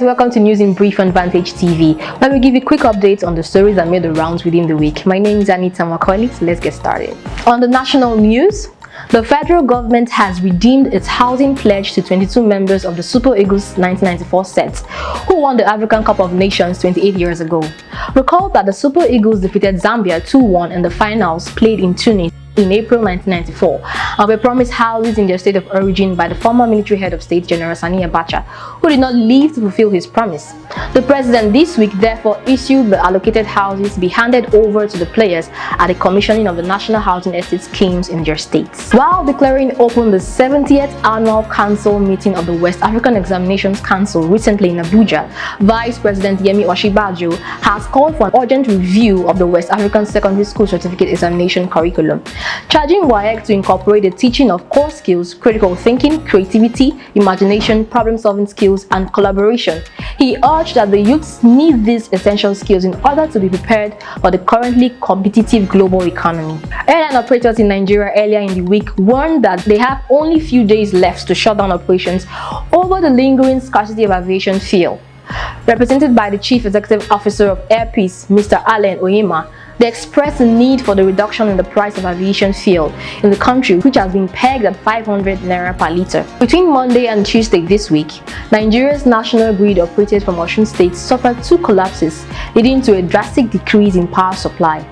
guys, welcome to News in Brief on Vantage TV, where we give you quick updates on the stories that made the rounds within the week. My name is Anita Macaulay, so let's get started. On the national news, the federal government has redeemed its housing pledge to 22 members of the Super Eagles 1994 set, who won the African Cup of Nations 28 years ago. Recall that the Super Eagles defeated Zambia 2-1 in the finals played in Tunis in April 1994 and were promised houses in their state of origin by the former military head of state, General Sani Abacha, who did not live to fulfill his promise. The president this week therefore issued the allocated houses to be handed over to the players at the commissioning of the National Housing Estate schemes in their states. While declaring open the 70th annual council meeting of the West African Examinations Council recently in Abuja, Vice President Yemi Osinbajo has called for an urgent review of the West African Secondary School Certificate Examination curriculum, charging WAEC to incorporate the teaching of core skills, critical thinking, creativity, imagination, problem-solving skills, and collaboration. He urged that the youths need these essential skills in order to be prepared for the currently competitive global economy. Airline operators in Nigeria earlier in the week warned that they have only few days left to shut down operations over the lingering scarcity of aviation fuel. Represented by the Chief Executive Officer of Air Peace, Mr. Allen Oyema, they expressed the need for the reduction in the price of aviation fuel in the country, which has been pegged at 500 naira per litre. Between Monday and Tuesday this week, Nigeria's national grid operated from Osun State suffered 2 collapses, leading to a drastic decrease in power supply.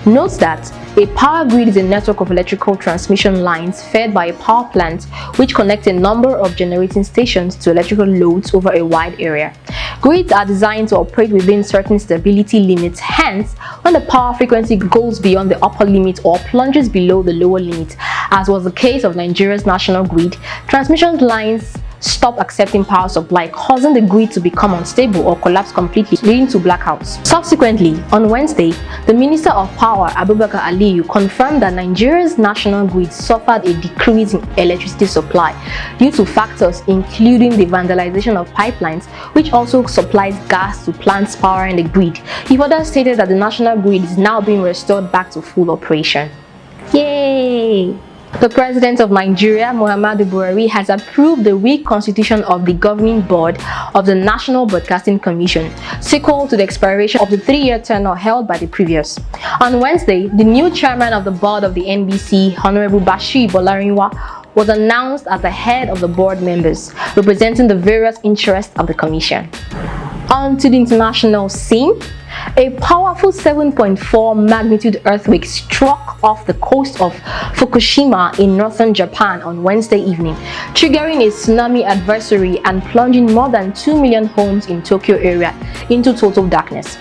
Note that a power grid is a network of electrical transmission lines fed by a power plant which connects a number of generating stations to electrical loads over a wide area. Grids are designed to operate within certain stability limits, hence, when the power frequency goes beyond the upper limit or plunges below the lower limit, as was the case of Nigeria's national grid, transmission lines stop accepting power supply, causing the grid to become unstable or collapse completely, leading to blackouts. Subsequently, on Wednesday, the Minister of Power, Abubakar Aliyu, confirmed that Nigeria's national grid suffered a decrease in electricity supply due to factors including the vandalization of pipelines, which also supplies gas to plants powering the grid. He further stated that the national grid is now being restored back to full operation. Yay! The President of Nigeria, Muhammadu Buhari, has approved the reconstitution of the governing board of the National Broadcasting Commission, sequel to the expiration of the 3-year tenure held by the previous. On Wednesday, the new chairman of the board of the NBC, Honorable Bashir Bolarinwa, was announced as the head of the board members, representing the various interests of the commission. On to the international scene. A powerful 7.4 magnitude earthquake struck off the coast of Fukushima in northern Japan on Wednesday evening, triggering a tsunami advisory and plunging more than 2 million homes in Tokyo area into total darkness.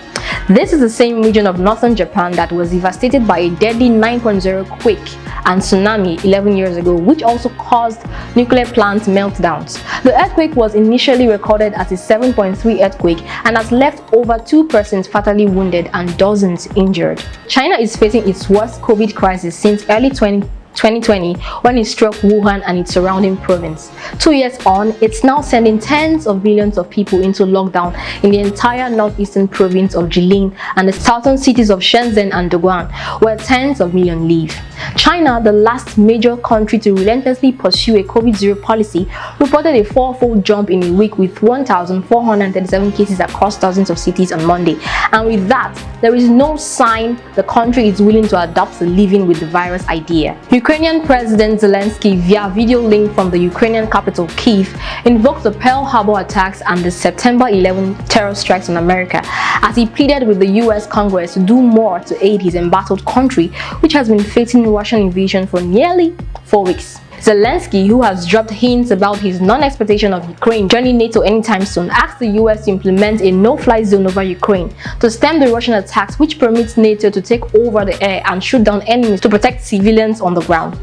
This is the same region of northern Japan that was devastated by a deadly 9.0 quake and tsunami 11 years ago, which also caused nuclear plant meltdowns. The earthquake was initially recorded as a 7.3 earthquake and has left over 2 persons fatally wounded and dozens injured. China is facing its worst COVID crisis since early 2020 when it struck Wuhan and its surrounding province. 2 years on, it's now sending tens of millions of people into lockdown in the entire northeastern province of Jilin and the southern cities of Shenzhen and Dongguan, where tens of millions live. China, the last major country to relentlessly pursue a COVID-0 policy, reported a 4-fold jump in a week with 1,437 cases across dozens of cities on Monday. And with that, there is no sign the country is willing to adopt the living with the virus idea. Ukrainian President Zelensky, via video link from the Ukrainian capital Kyiv, invoked the Pearl Harbor attacks and the September 11 terror strikes on America, as he pleaded with the US Congress to do more to aid his embattled country, which has been facing Russian invasion for nearly 4 weeks. Zelensky, who has dropped hints about his non-expectation of Ukraine joining NATO anytime soon, asked the US to implement a no-fly zone over Ukraine to stem the Russian attacks, which permits NATO to take over the air and shoot down enemies to protect civilians on the ground.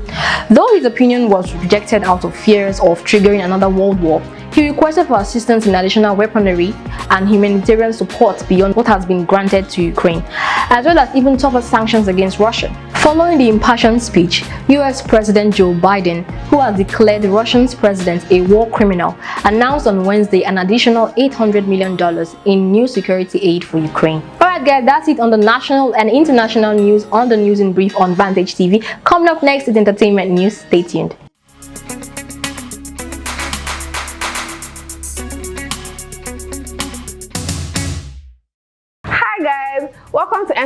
Though his opinion was rejected out of fears of triggering another world war, he requested for assistance in additional weaponry and humanitarian support beyond what has been granted to Ukraine, as well as even tougher sanctions against Russia. Following the impassioned speech, US President Joe Biden, who has declared Russia's president a war criminal, announced on Wednesday an additional $800 million in new security aid for Ukraine. Alright guys, that's it on the national and international news on the News in Brief on Vantage TV. Coming up next is entertainment news. Stay tuned.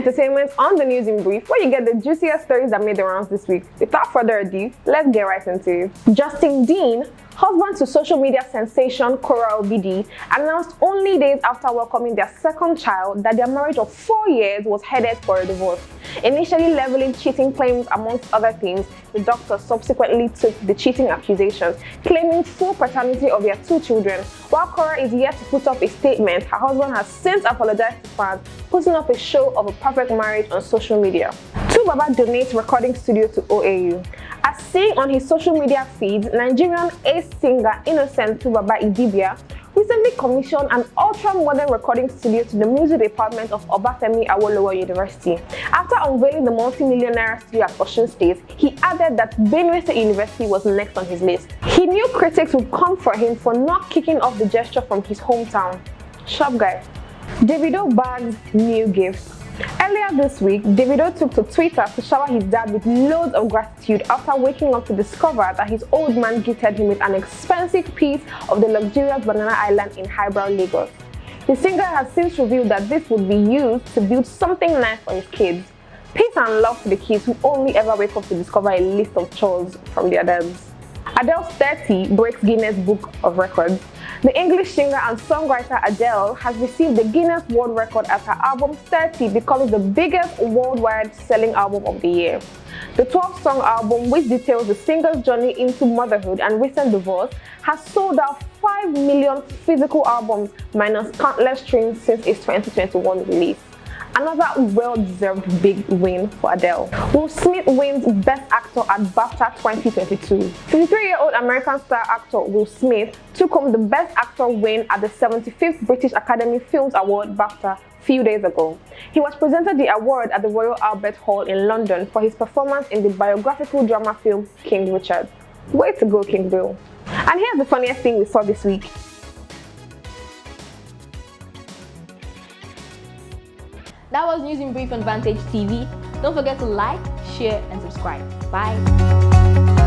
entertainment on the news in brief, where you get the juiciest stories that made the rounds this week. Without further ado, let's get right into it. Justin Dean, husband to social media sensation Cora Obidi, announced only days after welcoming their second child that their marriage of 4 years was headed for a divorce. Initially leveling cheating claims amongst other things, the doctor subsequently took the cheating accusations, claiming full paternity of their 2 children. While Cora is yet to put up a statement, her husband has since apologized to fans, putting up a show of a perfect marriage on social media. Baba donates recording studio to OAU. As seen on his social media feeds, Nigerian ace singer Innocent Baba Idibia recently commissioned an ultra-modern recording studio to the music department of Obafemi Awolowo University. After unveiling the multi-millionaire studio at Osun State, he added that Benue State University was next on his list. He knew critics would come for him for not kicking off the gesture from his hometown. Sharp guy. Davido bags new gifts. Earlier this week, Davido took to Twitter to shower his dad with loads of gratitude after waking up to discover that his old man gifted him with an expensive piece of the luxurious Banana Island in highbrow Lagos. The singer has since revealed that this would be used to build something nice for his kids. Peace and love to the kids who only ever wake up to discover a list of chores from their dads. Adele's 30 breaks Guinness Book of Records. The English singer and songwriter Adele has received the Guinness World Record as her album 30 becomes the biggest worldwide selling album of the year. The 12-song album, which details the singer's journey into motherhood and recent divorce, has sold out 5 million physical albums minus countless streams since its 2021 release. Another well-deserved big win for Adele. Will Smith wins Best Actor at BAFTA 2022. 53-year-old American star actor Will Smith took home the Best Actor win at the 75th British Academy Films Award BAFTA a few days ago. He was presented the award at the Royal Albert Hall in London for his performance in the biographical drama film King Richard. Way to go, King Bill. And here's the funniest thing we saw this week. That was News in Brief on Vantage TV. Don't forget to like, share, and subscribe. Bye.